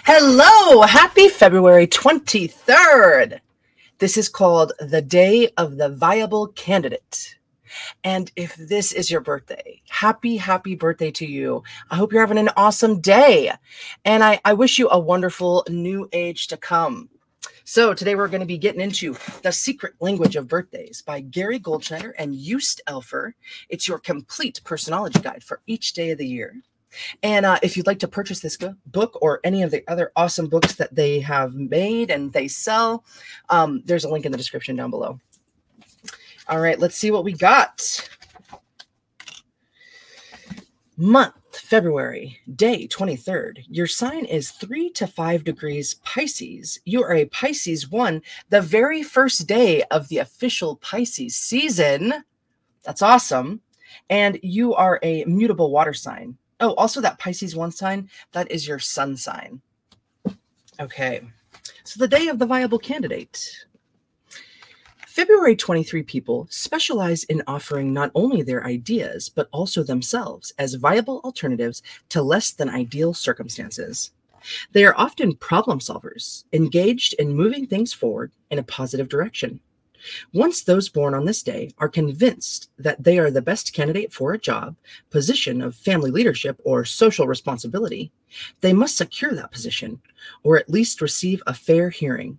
Hello, happy February 23rd. This is called the Day of the Viable Candidate. And if this is your birthday, happy birthday to you. I hope you're having an awesome day. And I wish you a wonderful new age to come. So today we're going to be getting into The Secret Language of Birthdays by Gary Goldschneider and Joost Elfer. It's your complete personology guide for each day of the year. And if you'd like to purchase this book or any of the other awesome books that they have made and they sell, there's a link in the description down below. All right, let's see what we got. Month, February, day 23rd. Your sign is 3 to 5 degrees Pisces. You are a Pisces 1, the very first day of the official Pisces season. That's awesome. And you are a mutable water sign. Oh, also that Pisces 1 sign, that is your sun sign. Okay, so the day of the viable candidate. February 23 people specialize in offering not only their ideas, but also themselves as viable alternatives to less than ideal circumstances. They are often problem solvers, engaged in moving things forward in a positive direction. Once those born on this day are convinced that they are the best candidate for a job, position of family leadership, or social responsibility, they must secure that position, or at least receive a fair hearing.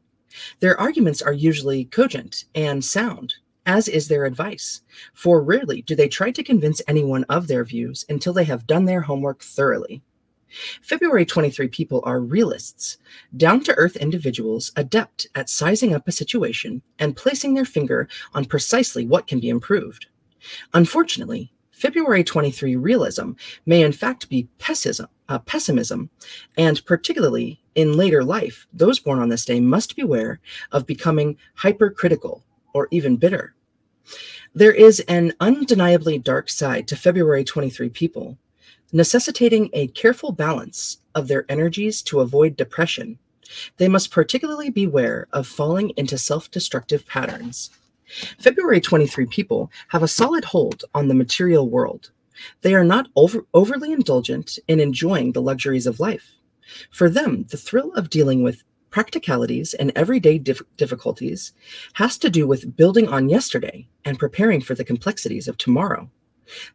Their arguments are usually cogent and sound, as is their advice, for rarely do they try to convince anyone of their views until they have done their homework thoroughly. February 23 people are realists, down-to-earth individuals adept at sizing up a situation and placing their finger on precisely what can be improved. Unfortunately, February 23 realism may in fact be pessimism, and particularly in later life, those born on this day must beware of becoming hypercritical or even bitter. There is an undeniably dark side to February 23 people, necessitating a careful balance of their energies to avoid depression. They must particularly beware of falling into self-destructive patterns. February 23 people have a solid hold on the material world. They are not overly indulgent in enjoying the luxuries of life. For them, the thrill of dealing with practicalities and everyday difficulties has to do with building on yesterday and preparing for the complexities of tomorrow.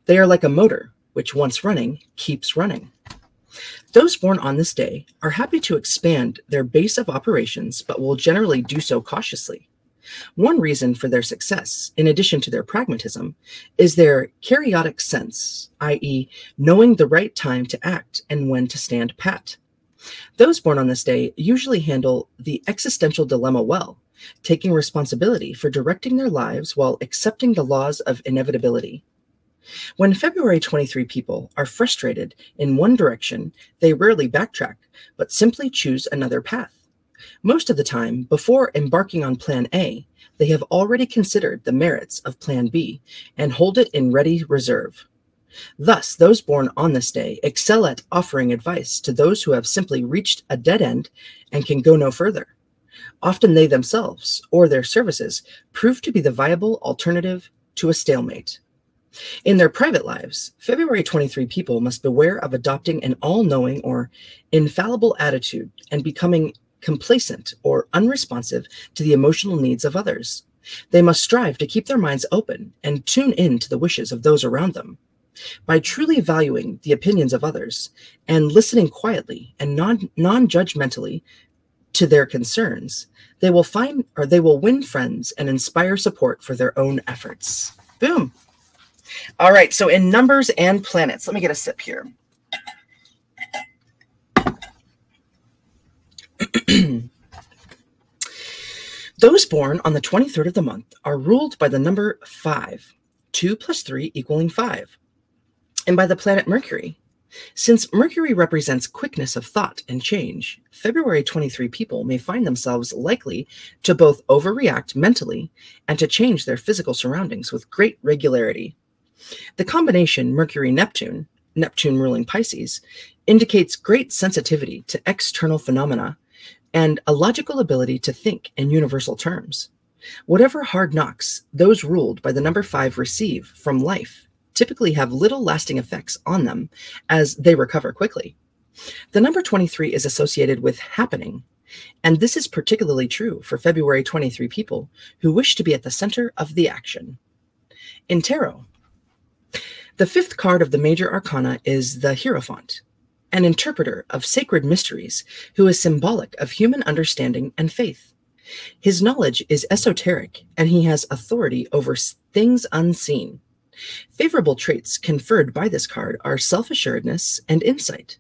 They are like a motor, which once running, keeps running. Those born on this day are happy to expand their base of operations, but will generally do so cautiously. One reason for their success, in addition to their pragmatism, is their karyotic sense, i.e., knowing the right time to act and when to stand pat. Those born on this day usually handle the existential dilemma well, taking responsibility for directing their lives while accepting the laws of inevitability. When February 23 people are frustrated in one direction, they rarely backtrack, but simply choose another path. Most of the time, before embarking on Plan A, they have already considered the merits of Plan B and hold it in ready reserve. Thus, those born on this day excel at offering advice to those who have simply reached a dead end and can go no further. Often they themselves, or their services, prove to be the viable alternative to a stalemate. In their private lives, February 23 people must beware of adopting an all-knowing or infallible attitude and becoming complacent or unresponsive to the emotional needs of others. They must strive to keep their minds open and tune in to the wishes of those around them. By truly valuing the opinions of others and listening quietly and non-judgmentally to their concerns, they will win friends and inspire support for their own efforts. Boom. All right, so in numbers and planets, let me get a sip here. Those born on the 23rd of the month are ruled by the number 5, 2 plus 3 equaling 5, and by the planet Mercury. Since Mercury represents quickness of thought and change, February 23 people may find themselves likely to both overreact mentally and to change their physical surroundings with great regularity. The combination Mercury-Neptune, Neptune ruling Pisces, indicates great sensitivity to external phenomena and a logical ability to think in universal terms. Whatever hard knocks those ruled by the number 5 receive from life typically have little lasting effects on them as they recover quickly. The number 23 is associated with happening, and this is particularly true for February 23 people who wish to be at the center of the action. In tarot, the fifth card of the major arcana is the Hierophant, an interpreter of sacred mysteries who is symbolic of human understanding and faith. His knowledge is esoteric, and he has authority over things unseen. Favorable traits conferred by this card are self-assuredness and insight.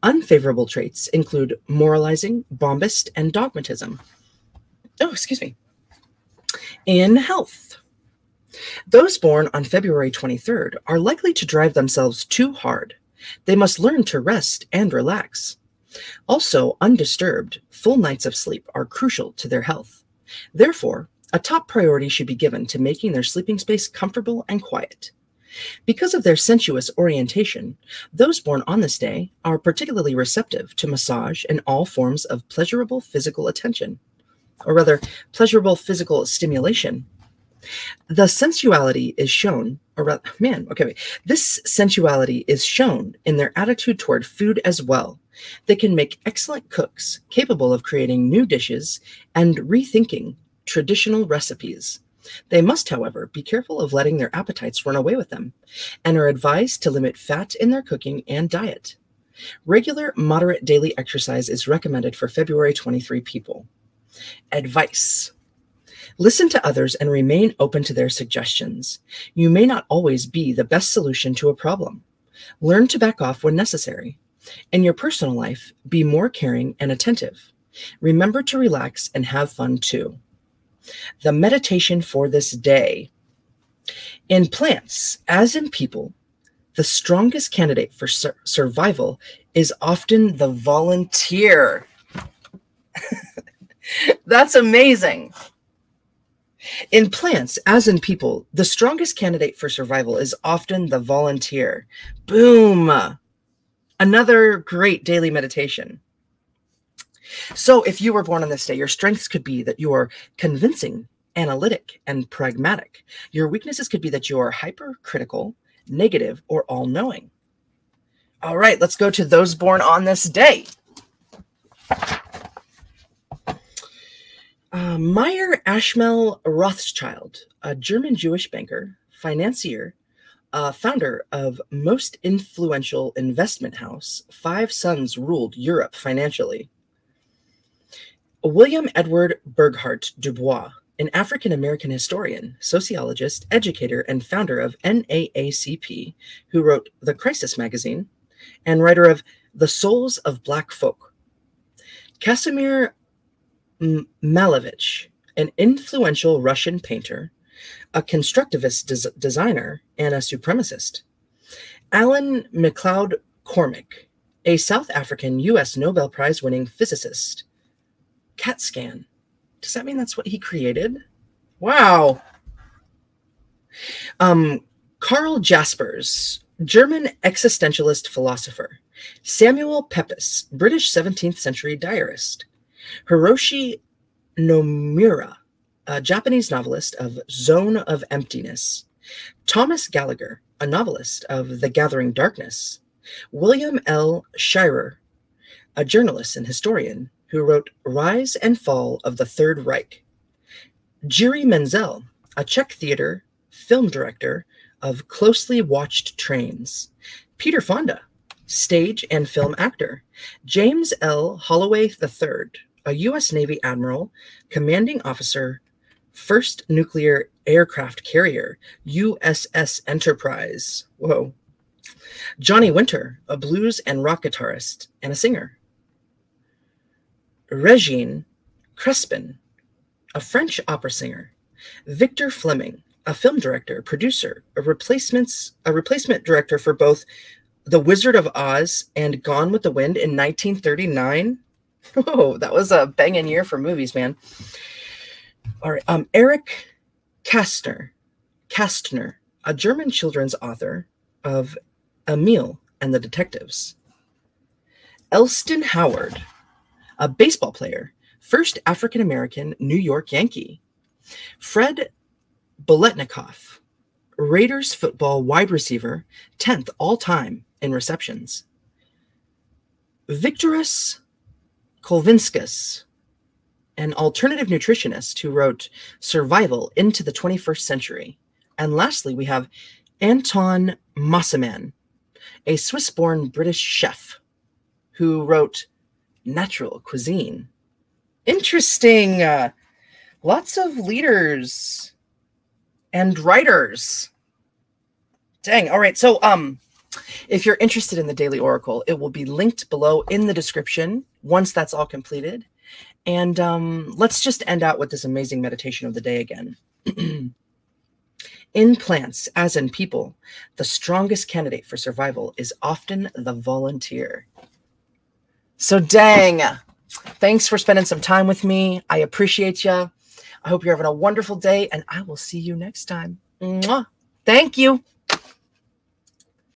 Unfavorable traits include moralizing, bombast, and dogmatism. Oh, excuse me. In health, those born on February 23rd are likely to drive themselves too hard. They must learn to rest and relax. Also, undisturbed, full nights of sleep are crucial to their health. Therefore, a top priority should be given to making their sleeping space comfortable and quiet. Because of their sensuous orientation, those born on this day are particularly receptive to massage and all forms of pleasurable physical attention, or rather, pleasurable physical stimulation. The sensuality is shown, this sensuality is shown in their attitude toward food as well. They can make excellent cooks, capable of creating new dishes and rethinking traditional recipes. They must, however, be careful of letting their appetites run away with them, and are advised to limit fat in their cooking and diet. Regular, moderate daily exercise is recommended for February 23 people. Advice: listen to others and remain open to their suggestions. You may not always be the best solution to a problem. Learn to back off when necessary. In your personal life, be more caring and attentive. Remember to relax and have fun too. The meditation for this day. In plants, as in people, the strongest candidate for survival is often the volunteer. That's amazing. In plants, as in people, the strongest candidate for survival is often the volunteer. Boom! Another great daily meditation. So if you were born on this day, your strengths could be that you are convincing, analytic, and pragmatic. Your weaknesses could be that you are hypercritical, negative, or all-knowing. All right, let's go to those born on this day. Meyer Ashmel Rothschild, a German Jewish banker, financier, founder of most influential investment house. 5 sons ruled Europe financially. William Edward Burghardt Dubois, an African-American historian, sociologist, educator, and founder of NAACP, who wrote The Crisis magazine, and writer of The Souls of Black Folk. Casimir Malevich, an influential Russian painter, a constructivist designer, and a supremacist. Alan MacLeod Cormick, a South African U.S. Nobel Prize-winning physicist. CAT scan. Does that mean that's what he created? Wow. Karl Jaspers, German existentialist philosopher. Samuel Pepys, British 17th century diarist. Hiroshi Nomura, a Japanese novelist of Zone of Emptiness. Thomas Gallagher, a novelist of The Gathering Darkness. William L. Shirer, a journalist and historian who wrote Rise and Fall of the Third Reich. Jiri Menzel, a Czech theater film director of Closely Watched Trains. Peter Fonda, stage and film actor. James L. Holloway III, a U.S. Navy admiral, commanding officer, 1st Nuclear Aircraft Carrier, USS Enterprise. Whoa. Johnny Winter, a blues and rock guitarist and a singer. Regine Crespin, a French opera singer. Victor Fleming, a film director, producer, a replacement director for both The Wizard of Oz and Gone with the Wind in 1939. Oh, that was a banging year for movies, man. All right, Eric Kastner, a German children's author of Emil and the Detectives. Elston Howard, a baseball player, first African-American New York Yankee. Fred Biletnikoff, Raiders football wide receiver, 10th all-time in receptions. Victorus Kolvinskas, an alternative nutritionist who wrote Survival into the 21st Century. And lastly, we have Anton Mosseman, a Swiss-born British chef who wrote Natural Cuisine. Interesting. Lots of leaders and writers. Dang. All right. So if you're interested in the Daily Oracle, it will be linked below in the description once that's all completed. And let's just end out with this amazing meditation of the day again. In plants, as in people, the strongest candidate for survival is often the volunteer. So dang, thanks for spending some time with me. I appreciate you. I hope you're having a wonderful day, and I will see you next time. Mwah. Thank you.